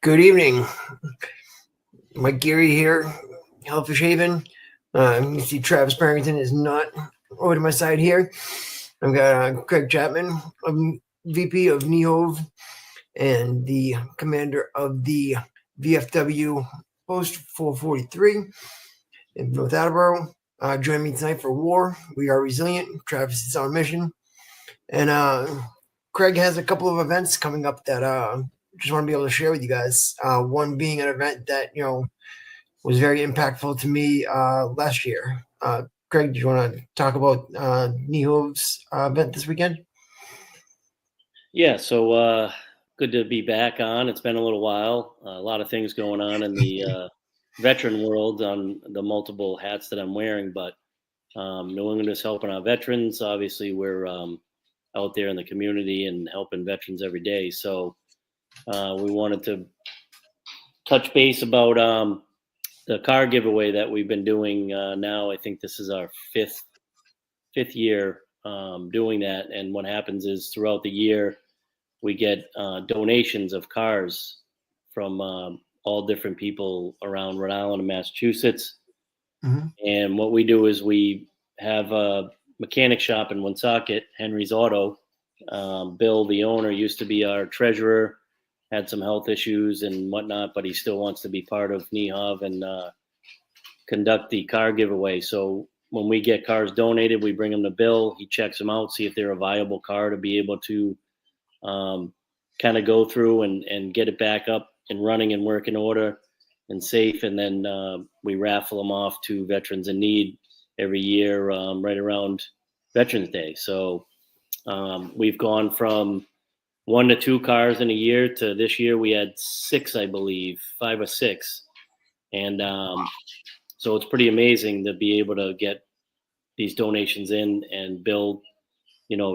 Good evening. Mike Geary here, Hellfish Haven. You see Travis Barrington is not over to my side here. I've got Craig Chapman, VP of NEHOV and the commander of the VFW Post 443 in North Attleboro. Join me tonight for W.A.R. We are resilient. Travis is on mission. And Craig has a couple of events coming up that just want to be able to share with you guys. One being an event that, was very impactful to me last year. Craig, do you want to talk about NEHOV's event this weekend? Yeah, so good to be back on. It's been a little while. A lot of things going on in the veteran world on the multiple hats that I'm wearing, but New England is helping our veterans. Obviously, we're out there in the community and helping veterans every day. So we wanted to touch base about the car giveaway that we've been doing now. I think this is our fifth year doing that. And what happens is throughout the year, we get donations of cars from all different people around Rhode Island and Massachusetts. Mm-hmm. And what we do is we have a mechanic shop in Woonsocket, Henri's Auto. Bill, the owner, used to be our treasurer, had some health issues and whatnot, but he still wants to be part of NEHOV and conduct the car giveaway. So when we get cars donated, we bring them to Bill. He checks them out, see if they're a viable car to be able to kind of go through and get it back up and running and working order and safe. And then we raffle them off to veterans in need every year right around Veterans Day. So we've gone from 1 to 2 cars in a year to this year we had 6, I believe, 5 or 6. And so it's pretty amazing to be able to get these donations in, and Bill,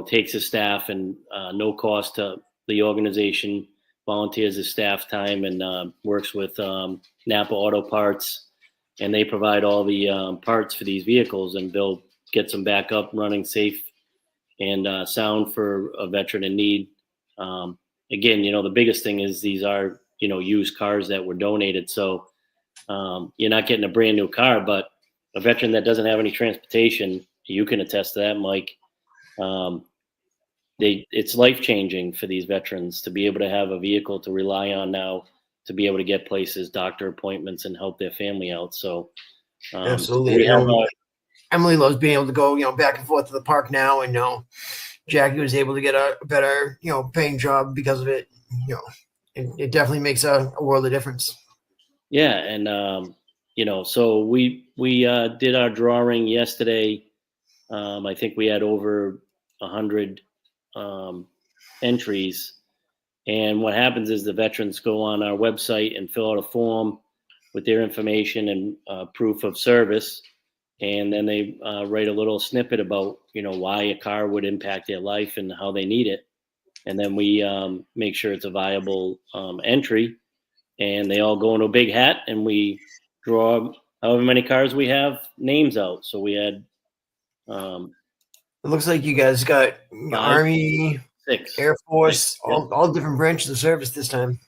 takes his staff and no cost to the organization, volunteers his staff time, and works with Napa Auto Parts, and they provide all the parts for these vehicles, and Bill gets them back up running safe and sound for a veteran in need. Again, the biggest thing is these are, used cars that were donated. So you're not getting a brand new car, but a veteran that doesn't have any transportation, you can attest to that, Mike. It's life-changing for these veterans to be able to have a vehicle to rely on now to be able to get places, doctor appointments, and help their family out. So absolutely. Emily loves being able to go, back and forth to the park now, and Jackie was able to get a better, paying job because of it. It definitely makes a world of difference. Yeah, and so we did our drawing yesterday. I think we had over 100 entries, and what happens is the veterans go on our website and fill out a form with their information and proof of service, and then they write a little snippet about why a car would impact their life and how they need it, and then we make sure it's a viable entry, and they all go into a big hat, and we draw however many cars we have names out. So we had it looks like you guys got 5, Army, 6, Air Force, 6, all different branches of service this time.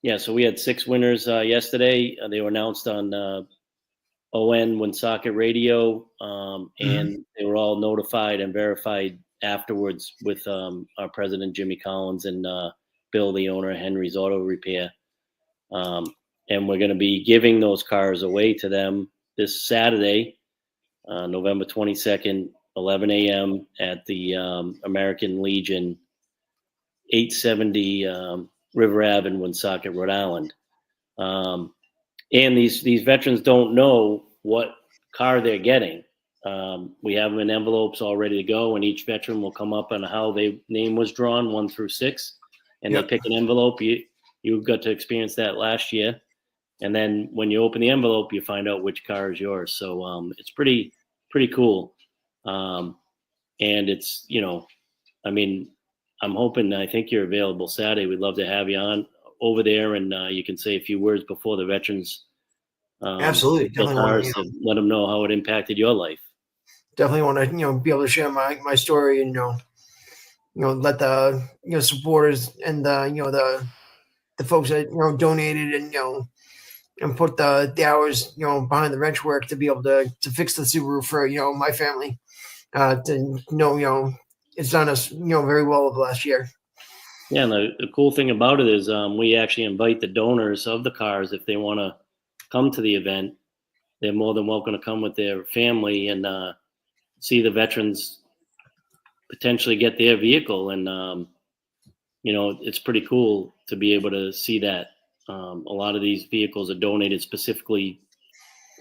Yeah, so we had 6 winners yesterday. They were announced on ON Woonsocket Radio, and they were all notified and verified afterwards with our president, Jimmy Collins, and Bill, the owner of Henri's Auto Repair. And we're going to be giving those cars away to them this Saturday, November 22nd, 11 a.m. at the American Legion, 870 River Ave in Woonsocket, Rhode Island. And these veterans don't know what car they're getting. We have them in envelopes all ready to go, and each veteran will come up on how their name was drawn, 1 through 6, and They pick an envelope. You got to experience that last year. And then when you open the envelope, you find out which car is yours. So it's pretty cool. and it's, I mean, I think you're available Saturday. We'd love to have you on over there, and you can say a few words before the veterans Absolutely, built definitely want ours to to let them know how it impacted your life. definitely want to be able to share my story and let the supporters and the folks that donated and put the hours behind the wrench work to be able to fix the Subaru for my family to know it's done us very well over the last year. Yeah, and the cool thing about it is we actually invite the donors of the cars if they want to come to the event. They're more than welcome to come with their family and see the veterans potentially get their vehicle. And it's pretty cool to be able to see that. A lot of these vehicles are donated specifically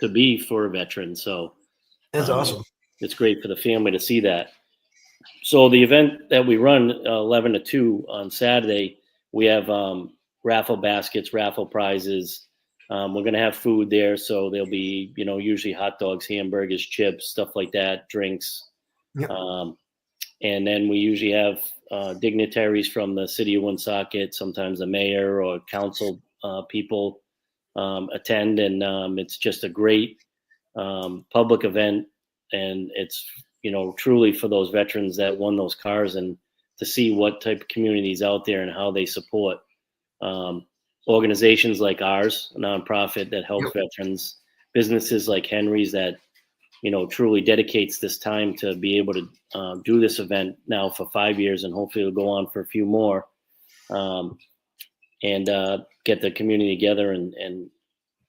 to be for a veteran, so That's awesome. it's great for the family to see that. So the event that we run 11 to 2 on Saturday, we have raffle baskets, raffle prizes. We're going to have food there, so there'll be usually hot dogs, hamburgers, chips, stuff like that, drinks. Yep. And then we usually have dignitaries from the city of Woonsocket, sometimes the mayor or council people attend, and it's just a great public event, and it's truly for those veterans that won those cars, and to see what type of communities out there and how they support organizations like ours, a nonprofit that helps veterans, businesses like Henri's that truly dedicates this time to be able to do this event now for 5 years, and hopefully it'll go on for a few more, and get the community together and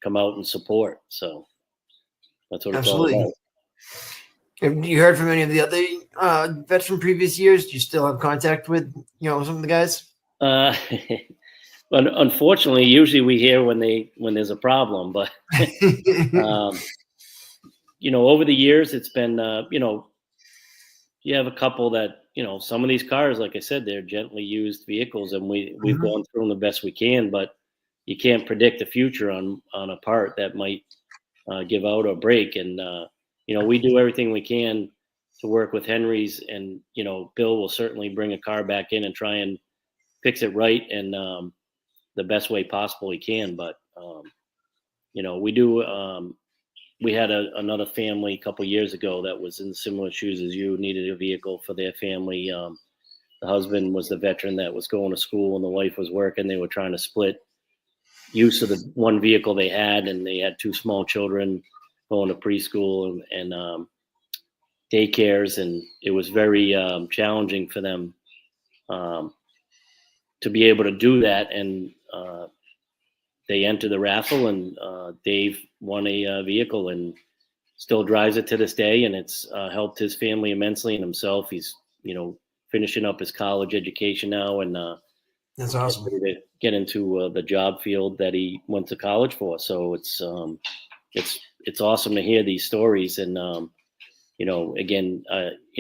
come out and support. So that's what it's all about. Have you heard from any of the other vets from previous years? Do you still have contact with some of the guys? Unfortunately, usually we hear when there's a problem, but over the years it's been you have a couple that some of these cars, like I said, they're gently used vehicles, and we've gone through them the best we can, but you can't predict the future on a part that might give out or break, and we do everything we can to work with Henri's, and Bill will certainly bring a car back in and try and fix it right and the best way possible he can. But we do. We had another family a couple years ago that was in similar shoes as you, needed a vehicle for their family. The husband was the veteran that was going to school, and the wife was working. They were trying to split use of the one vehicle they had, and they had 2 small children going to preschool and daycares, and it was very challenging for them to be able to do that. And they entered the raffle, and Dave won a vehicle and still drives it to this day, and it's helped his family immensely and himself. He's finishing up his college education now, and that's awesome to get into the job field that he went to college for. So it's awesome to hear these stories, and again,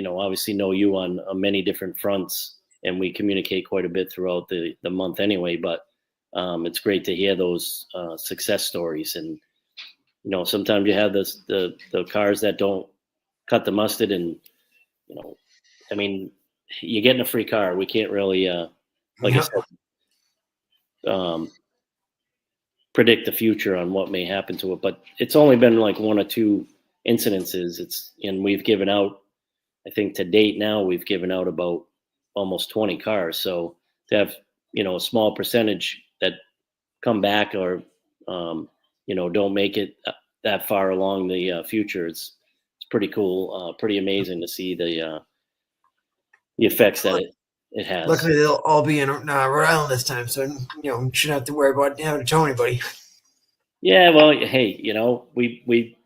obviously know you on many different fronts, and we communicate quite a bit throughout the month anyway, but it's great to hear those success stories. And sometimes you have the cars that don't cut the mustard, and you're getting a free car. We can't really I said, predict the future on what may happen to it, but it's only been like 1 or 2 incidences. And we've given out, I think to date now, we've given out about almost 20 cars. So to have a small percentage that come back or don't make it that far along the future, it's pretty cool, pretty amazing to see the effects that it has. Luckily, they'll all be in Rhode Island this time, so you shouldn't have to worry about having to tow anybody. Yeah, well, hey, we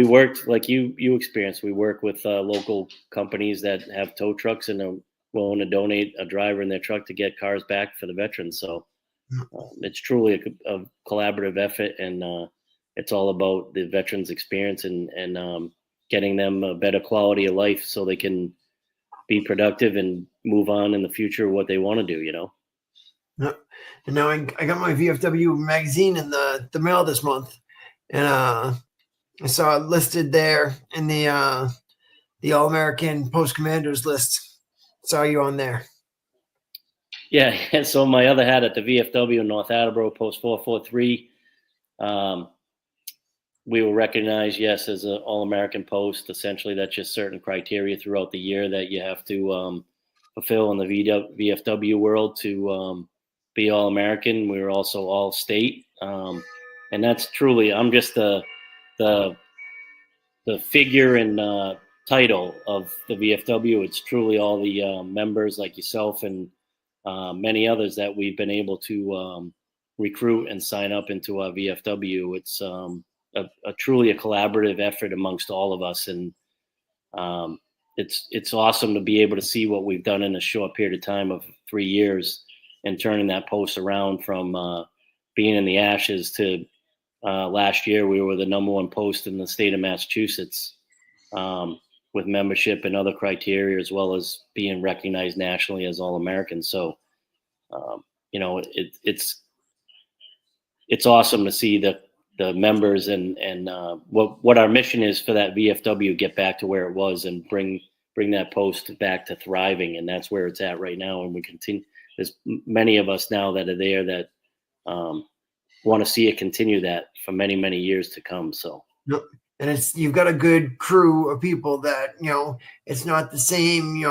worked like you experienced. We work with local companies that have tow trucks and are willing to donate a driver in their truck to get cars back for the veterans. So it's truly a collaborative effort, and it's all about the veterans' experience and getting them a better quality of life so they can be productive and move on in the future what they want to do. And now I got my VFW magazine in the mail this month, and I saw it listed there in the the All-American Post Commanders list. Saw you on there. Yeah, and so my other hat at the VFW in North Attleboro, Post 443, we were recognized, yes, as an All-American Post. Essentially, that's just certain criteria throughout the year that you have to fulfill in the VFW world to be All-American. We were also All-State, and that's truly, I'm just the figure and title of the VFW. It's truly all the members like yourself and many others that we've been able to recruit and sign up into our VFW. It's truly a collaborative effort amongst all of us, and it's awesome to be able to see what we've done in a short period of time of 3 years and turning that post around from being in the ashes to last year we were the #1 post in the state of Massachusetts with membership and other criteria, as well as being recognized nationally as All-American. So it's awesome to see the members and what our mission is for that VFW get back to where it was and bring that post back to thriving, and that's where it's at right now. And we continue. There's many of us now that are there that want to see it continue that for many, many years to come. So. Yep. And you've got a good crew of people that, it's not the same,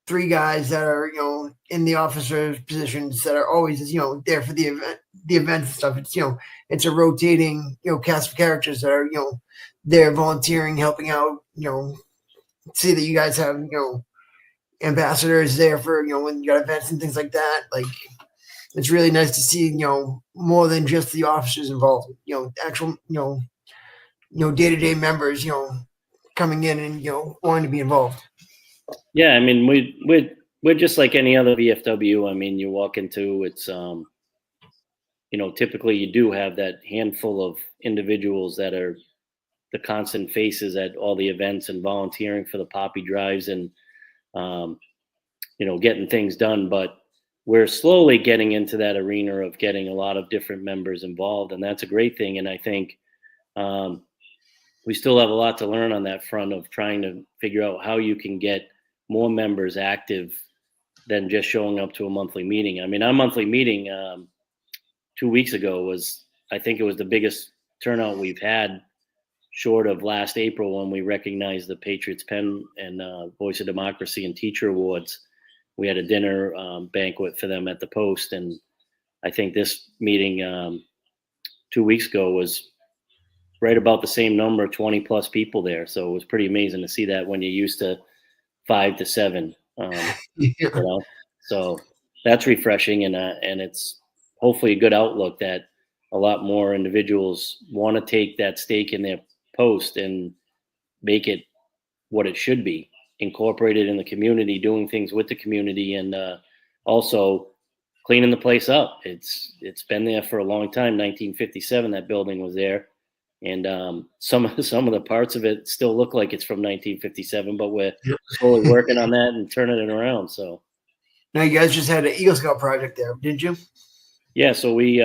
3 guys that are, in the officer positions that are always, there for the event and stuff. It's, it's a rotating, cast of characters that are, there volunteering, helping out, see that you guys have, ambassadors there for, when you got events and things like that. Like, it's really nice to see, more than just the officers involved, actual, day-to-day members, coming in and, wanting to be involved. Yeah. I mean, we're just like any other VFW. I mean, you walk into it's, typically you do have that handful of individuals that are the constant faces at all the events and volunteering for the poppy drives and, getting things done. But we're slowly getting into that arena of getting a lot of different members involved, and that's a great thing. And I think we still have a lot to learn on that front of trying to figure out how you can get more members active than just showing up to a monthly meeting. I mean, our monthly meeting 2 weeks ago I think it was the biggest turnout we've had, short of last April when we recognized the Patriots Pen and Voice of Democracy and Teacher Awards. We had a dinner banquet for them at the Post, and I think this meeting 2 weeks ago was right about the same number, 20 plus people there. So it was pretty amazing to see that when you're used to 5 to 7. So that's refreshing, and it's hopefully a good outlook that a lot more individuals want to take that stake in their post and make it what it should be, incorporated in the community, doing things with the community, and also cleaning the place up. It's been there for a long time. 1957, that building was there, and some of the parts of it still look like it's from 1957. But we're slowly working on that and turning it around. So now you guys just had an Eagle Scout project there, didn't you? Yeah. So we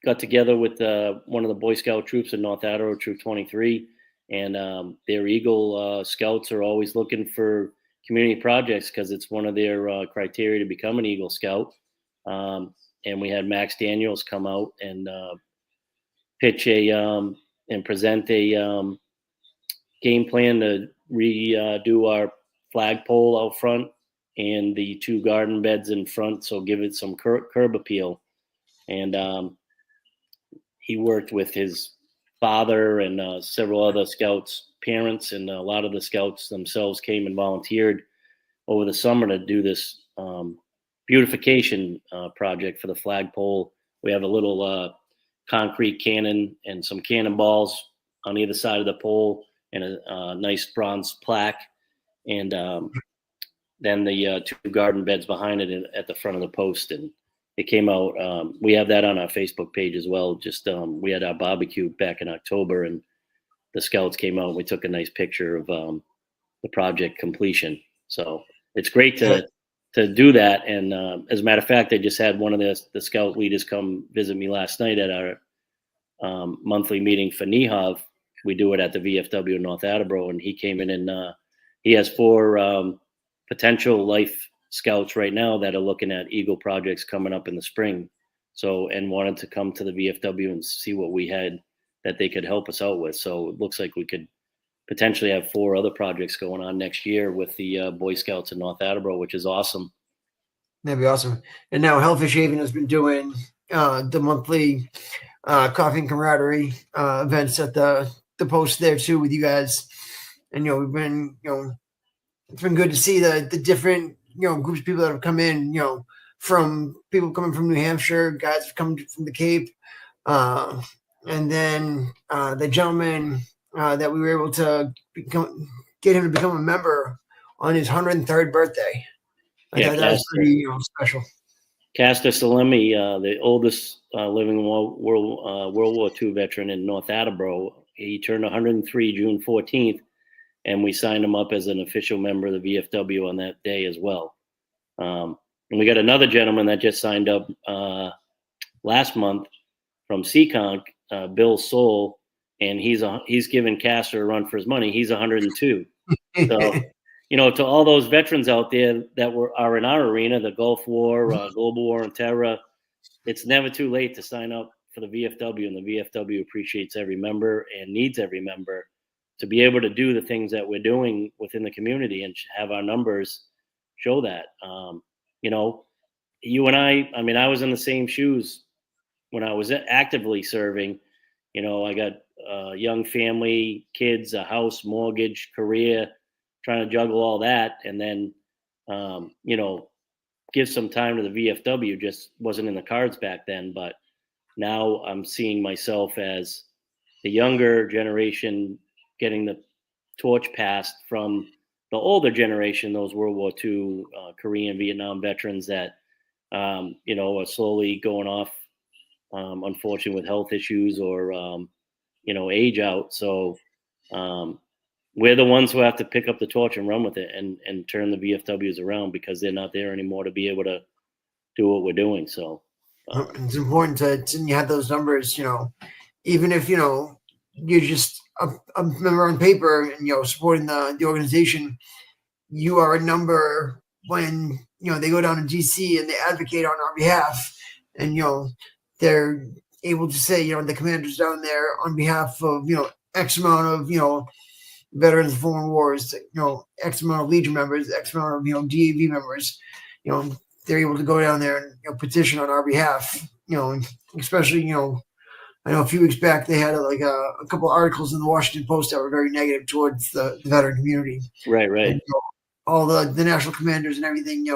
got together with one of the Boy Scout troops in North Attleboro, Troop 23. And their Eagle Scouts are always looking for community projects because it's one of their criteria to become an Eagle Scout. And we had Max Daniels come out and pitch and present a game plan to redo our flagpole out front and the 2 garden beds in front, so give it some curb appeal. And he worked with his father and several other scouts' parents, and a lot of the scouts themselves came and volunteered over the summer to do this beautification project for the flagpole. We have a little concrete cannon and some cannonballs on either side of the pole and a nice bronze plaque, and then the 2 garden beds behind it at the front of the post. And it came out. We have that on our Facebook page as well. Just we had our barbecue back in October, and the scouts came out and we took a nice picture of the project completion. So it's great to do that. And as a matter of fact, I just had one of the scout leaders come visit me last night at our monthly meeting for NEHOV. We do it at the VFW in North Attleboro, and he came in and he has 4 potential life scouts right now that are looking at Eagle projects coming up in the spring. So, and wanted to come to the VFW and see what we had that they could help us out with. So it looks like we could potentially have 4 other projects going on next year with the Boy Scouts in North Attleboro, which is awesome. That'd be awesome. And now Hellfish Haven has been doing the monthly coffee and camaraderie events at the post there too with you guys. And we've been it's been good to see the different groups of people that have come in. From people coming from New Hampshire, guys have come from the Cape, and then the gentleman that we were able to get him to become a member on his 103rd birthday. I thought that was pretty special. Castor Salemi, the oldest living World War II veteran in North Attleboro, he turned 103 June 14th, and we signed him up as an official member of the VFW on that day as well. And we got another gentleman that just signed up last month from Seekonk, Bill Soul, and he's giving Castor a run for his money. He's 102. So, to all those veterans out there that are in our arena, the Gulf War, Global War on Terror, it's never too late to sign up for the VFW, and the VFW appreciates every member and needs every member to be able to do the things that we're doing within the community and have our numbers show that. You and I was in the same shoes when I was actively serving. I got a young family, kids, a house, mortgage, career, trying to juggle all that. And then, give some time to the VFW just wasn't in the cards back then. But now I'm seeing myself as the younger generation getting the torch passed from the older generation, those World War II, Korean, Vietnam veterans that, are slowly going off, unfortunately, with health issues or, age out. So we're the ones who have to pick up the torch and run with it and turn the VFWs around because they're not there anymore to be able to do what we're doing. So it's important to you have those numbers, even if, you're just a member on paper and, supporting the organization, you are a number when, they go down to DC and they advocate on our behalf and, they're able to say, the commander's down there on behalf of, X amount of, veterans of foreign wars, X amount of Legion members, X amount of, DAV members, they're able to go down there and petition on our behalf, and especially, I know a few weeks back they had a couple of articles in the Washington Post that were very negative towards the veteran community. Right. And, all the national commanders and everything,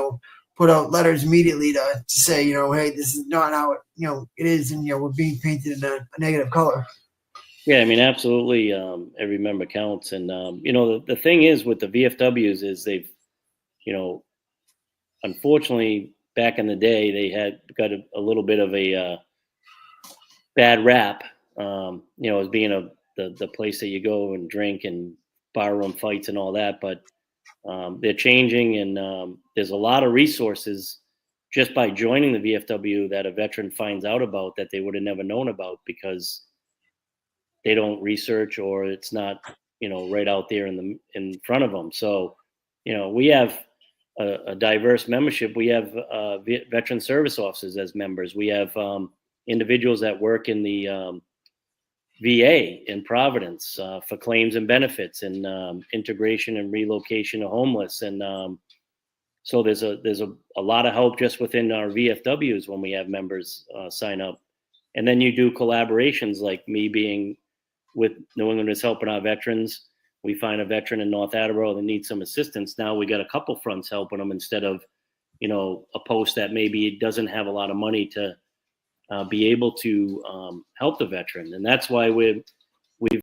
put out letters immediately to say, hey, this is not how it is, and we're being painted in a negative color. Yeah, absolutely. Every member counts, and the thing is with the VFWs is they've, unfortunately, back in the day they had got a little bit of a bad rap, as being the place that you go and drink and barroom fights and all that, but they're changing, and there's a lot of resources just by joining the VFW that a veteran finds out about that they would have never known about because they don't research or it's not, right out there in front of them. So, we have a diverse membership. We have veteran service officers as members. We have individuals that work in the VA in Providence for claims and benefits and integration and relocation of homeless. And so there's a lot of help just within our VFWs when we have members sign up. And then you do collaborations like me being with New England is Helping Our Veterans. We find a veteran in North Attleboro that needs some assistance. Now we got a couple fronts helping them instead of, a post that maybe doesn't have a lot of money to be able to help the veteran. And that's why we've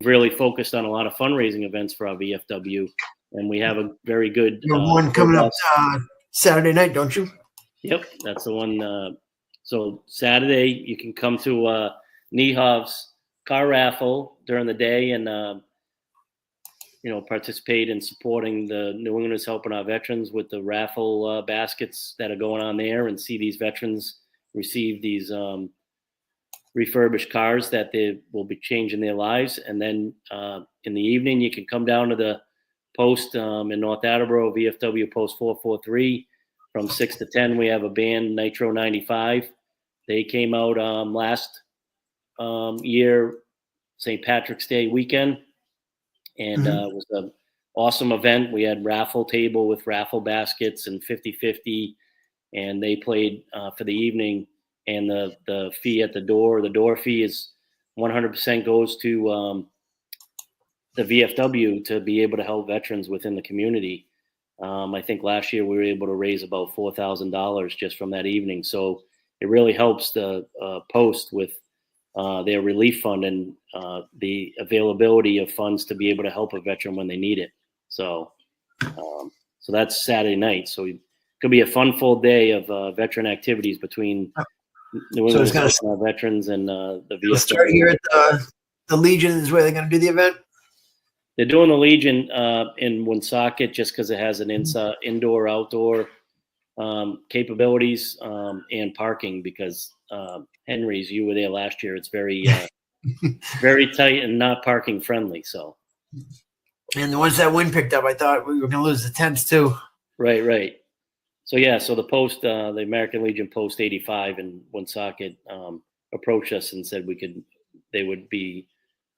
really focused on a lot of fundraising events for our VFW. And we have a very good one coming up Saturday night, don't you? Yep, that's the one. So Saturday you can come to NEHOV's car raffle during the day and participate in supporting the New England is Helping Our Veterans with the raffle baskets that are going on there, and see these veterans receive these refurbished cars that they will be changing their lives. And then in the evening, you can come down to the post in North Attleboro, VFW Post 443. From 6 to 10, we have a band, Nitro 95. They came out last year, St. Patrick's Day weekend, and it was an awesome event. We had raffle table with raffle baskets and 50-50, and they played for the evening. And the fee at the door fee is 100% goes to the VFW to be able to help veterans within the community. I think last year we were able to raise about $4,000 just from that evening. So it really helps the Post with their relief fund and the availability of funds to be able to help a veteran when they need it. So that's Saturday night. So it could be a fun-filled day of veteran activities between New England veterans and the VFW. Start here at the Legion is where they're going to do the event. They're doing the Legion in Woonsocket just because it has an indoor-outdoor capabilities and parking because Henri's, you were there last year. It's very, very tight and not parking friendly. So, and once that wind picked up, I thought we were going to lose the tents too. Right. So so the Post, the American Legion Post 85 in Woonsocket approached us and said they would be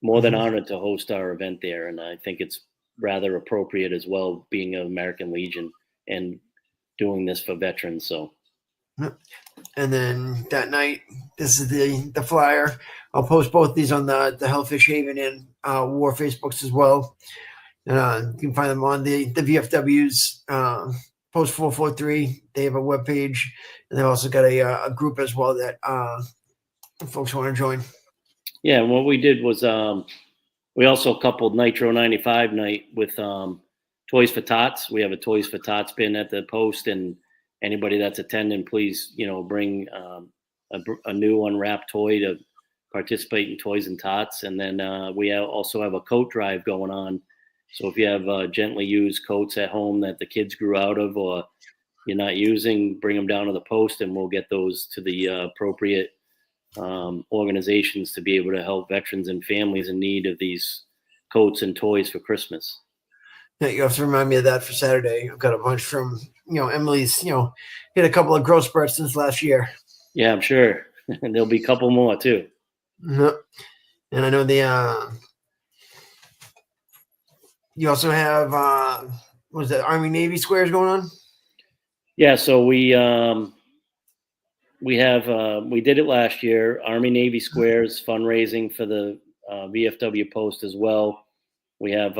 more than honored to host our event there, and I think it's rather appropriate as well, being an American Legion and doing this for veterans. So. And then that night, this is the flyer. I'll post both these on the Hellfish Haven and WAR Facebooks as well. You can find them on the VFW's Post 443. They have a webpage, and they've also got a group as well that folks want to join. Yeah, and what we did was we also coupled Nitro 95 night with Toys for Tots. We have a Toys for Tots bin at the Post, and anybody that's attending, please, bring a new unwrapped toy to participate in Toys and Tots. And then we also have a coat drive going on. So if you have gently used coats at home that the kids grew out of or you're not using, bring them down to the Post, and we'll get those to the appropriate organizations to be able to help veterans and families in need of these coats and toys for Christmas. Yeah, you have to remind me of that for Saturday. I've got a bunch from, Emily's, hit a couple of growth spurts since last year. Yeah, I'm sure. And there'll be a couple more too. And I know you also have, what was that, Army Navy squares going on? Yeah, so we did it last year, Army Navy squares fundraising for the VFW Post as well. We have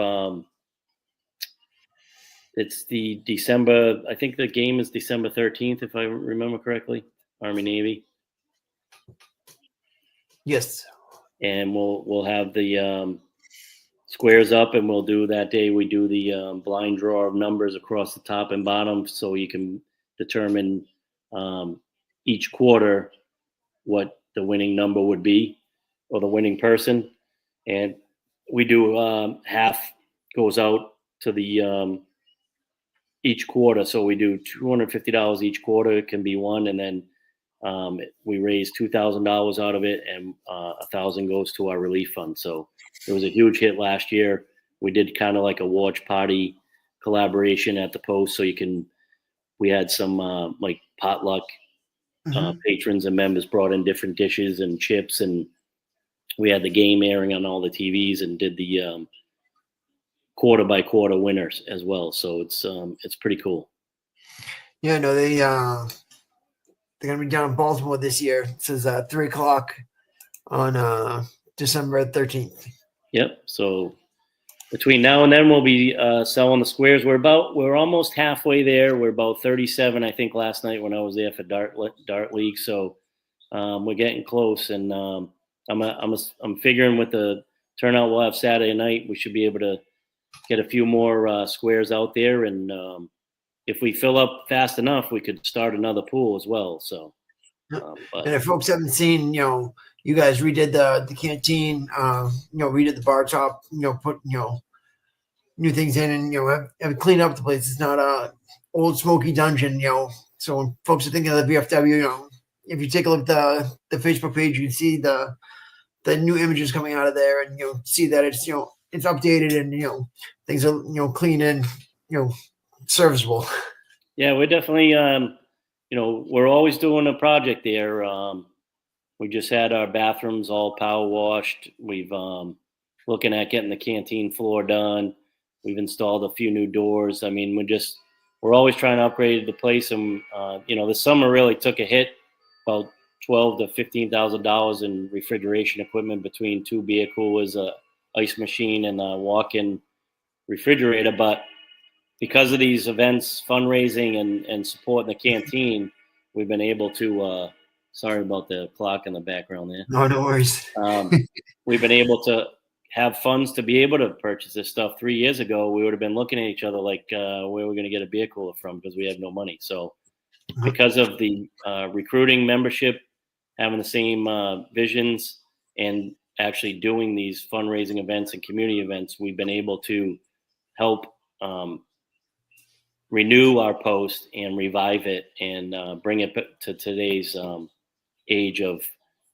it's the December, I think the game is December 13th, if I remember correctly, Army Navy. Yes. And we'll have the squares up, and we'll do that day. We do the blind draw of numbers across the top and bottom, so you can determine each quarter what the winning number would be or the winning person. And we do half goes out to the each quarter. So we do $250 each quarter. It can be one. And then we raise $2,000 out of it, and $1,000 goes to our relief fund. So it was a huge hit last year. We did kind of like a watch party collaboration at the Post. So we had some like potluck patrons and members brought in different dishes and chips, and we had the game airing on all the TVs and did the quarter by quarter winners as well. So it's pretty cool. Yeah, no, they're gonna be down in Baltimore this year. It says 3:00 on December 13th. Yep. So between now and then, we'll be selling the squares. We're almost halfway there. We're about 37, I think, last night when I was there for Dart League. So we're getting close, and I'm figuring with the turnout we'll have Saturday night, we should be able to get a few more squares out there. And if we fill up fast enough, we could start another pool as well. So, and if folks haven't seen, you guys redid the canteen, redid the bar top, put, new things in, and, have cleaned up the place. It's not a old smoky dungeon, So when folks are thinking of the VFW, if you take a look at the Facebook page, you can see the new images coming out of there, and see that it's, it's updated and things are clean and serviceable. Yeah, we're definitely we're always doing a project there. We just had our bathrooms all power washed. We've looking at getting the canteen floor done. We've installed a few new doors. I mean, we're always trying to upgrade the place. And this summer really took a hit, about $12,000 to $15,000 in refrigeration equipment between 2 beer coolers, a ice machine, and a walk-in refrigerator. But because of these events, fundraising, and supporting the canteen, we've been able to. Sorry about the clock in the background there. No worries. We've been able to have funds to be able to purchase this stuff. 3 years ago, we would have been looking at each other like, where are we going to get a beer cooler from? Because we have no money. So because of the recruiting membership, having the same visions, and actually doing these fundraising events and community events, we've been able to help renew our post and revive it and bring it to today's age of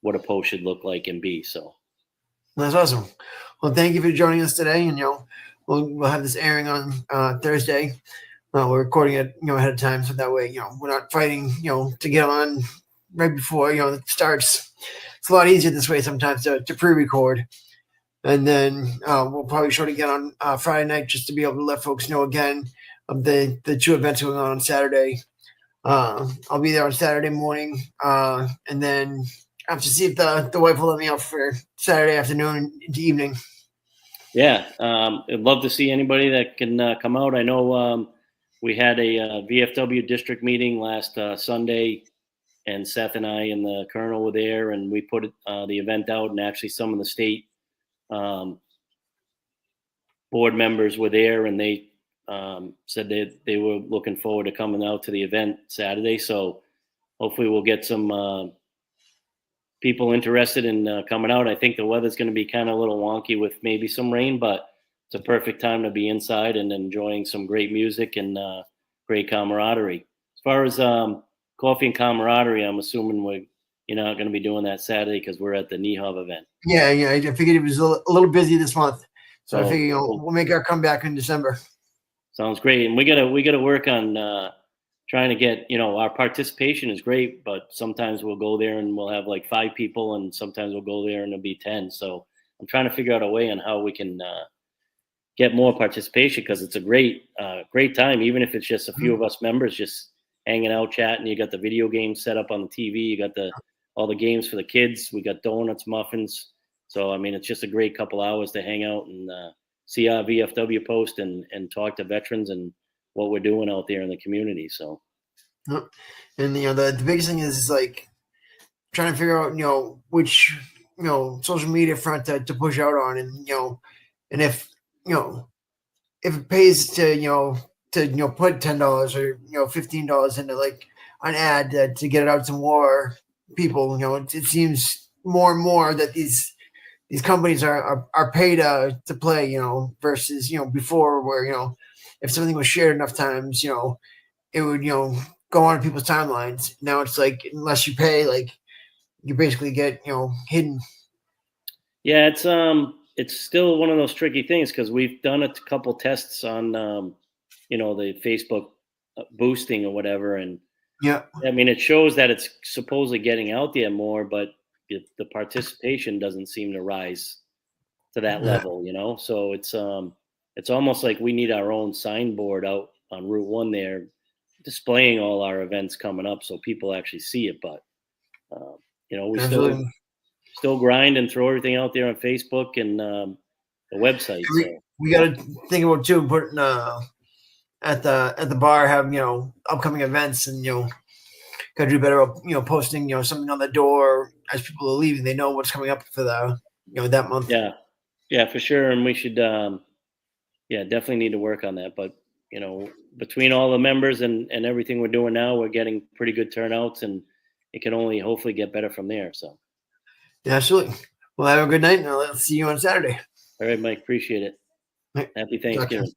what a post should look like and be. So that's awesome. Well, thank you for joining us today, and we'll have this airing on Thursday. We're recording it ahead of time, so that way we're not fighting to get on right before it starts. It's a lot easier this way sometimes to pre-record, and then we'll probably show it again on Friday night just to be able to let folks know again of the 2 events going on Saturday. I'll be there on Saturday morning, and then I have to see if the wife will let me out for Saturday afternoon into evening. Yeah, I'd love to see anybody that can come out. I know we had a VFW district meeting last Sunday, and Seth and I and the colonel were there, and we put the event out, and actually some of the state board members were there, and they said that they were looking forward to coming out to the event Saturday. So hopefully we'll get some people interested in coming out. I think the weather's going to be kind of a little wonky with maybe some rain, but it's a perfect time to be inside and enjoying some great music and great camaraderie. As far as coffee and camaraderie, I'm assuming you're not going to be doing that Saturday because we're at the NEHOV event. Yeah, I figured it was a little busy this month, so I figured we'll make our comeback in December. Sounds great, and we gotta work on trying to get our participation is great, but sometimes we'll go there and we'll have like 5 people, and sometimes we'll go there and it'll be 10. So I'm trying to figure out a way on how we can get more participation, because it's a great time, even if it's just a few of us members just hanging out, chatting. You got the video games set up on the TV. You got all the games for the kids. We got donuts, muffins. So I mean, it's just a great couple hours to hang out and see our VFW post and talk to veterans and what we're doing out there in the community. So, and the biggest thing is like trying to figure out which social media front to push out on, and and if it pays to put $10 or $15 into like an ad to get it out to more people. It seems more and more that these companies are paid to play, versus before, where if something was shared enough times, it would go on people's timelines. Now it's like, unless you pay, like, you basically get hidden. Yeah, it's still one of those tricky things, because we've done a couple tests on the Facebook boosting or whatever, and yeah, I mean, it shows that it's supposedly getting out there more, but the participation doesn't seem to rise to that level, So it's almost like we need our own signboard out on Route 1 there, displaying all our events coming up so people actually see it. But we still grind and throw everything out there on Facebook and the website. We got to think about too, putting at the bar, have upcoming events, and got to do better about posting something on the door as people are leaving. They know what's coming up for the that month. Yeah, for sure. And we should definitely need to work on that. But between all the members and everything we're doing now, we're getting pretty good turnouts, and it can only hopefully get better from there. So yeah, absolutely. Well, have a good night, and I'll see you on Saturday. All right, Mike, appreciate it. Happy Thanksgiving.